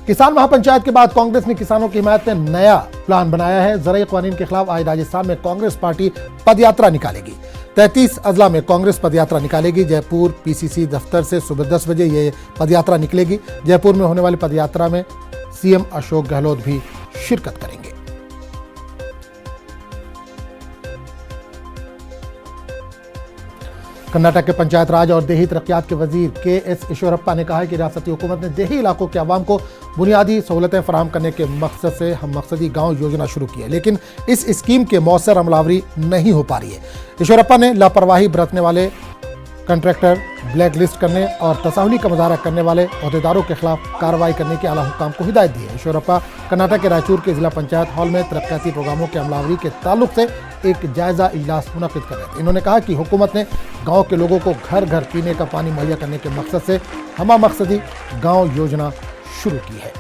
किसान महापंचायत के बाद कांग्रेस ने किसानों की हिमायत में नया प्लान बनाया है। ज़राई कानून के खिलाफ आज राजस्थान में कांग्रेस पार्टी पदयात्रा निकालेगी। 33 अजला में कांग्रेस पदयात्रा निकालेगी। जयपुर पीसीसी दफ्तर से सुबह 10 बजे ये पदयात्रा निकलेगी। जयपुर में होने वाली पदयात्रा में सीएम अशोक गहलोत भी शिरकत करेंगे। कर्नाटक के पंचायत राज और देही तरक्कियात के वजीर के.एस. ईश्वरप्पा ने कहा है कि रियासती हुकूमत ने देही इलाकों के अवाम को बुनियादी सहूलतें फराहम करने के मकसद से हम मकसदी गांव योजना शुरू की है, लेकिन इस स्कीम के मौसर अमलावरी नहीं हो पा रही है। ईश्वरप्पा ने लापरवाही बरतने वाले कॉन्ट्रैक्टर, ब्लैक लिस्ट करने और तसाहुली का मुजाहरा करने वाले अहदेदारों के खिलाफ कार्रवाई करने के आला हुकाम को हिदायत दी है। ईश्वरप्पा कर्नाटक के रायचूर के जिला पंचायत हॉल में तरक्याती प्रोग्रामों के अमलावरी के ताल्लुक से एक जायजा इजलास मुनक़िद कर रहे थे। इन्होंने कहा कि हुकूमत ने गाँव के लोगों को घर घर पीने का पानी मुहैया करने के मकसद से हमा मकसदी गाँव योजना शुरू की है।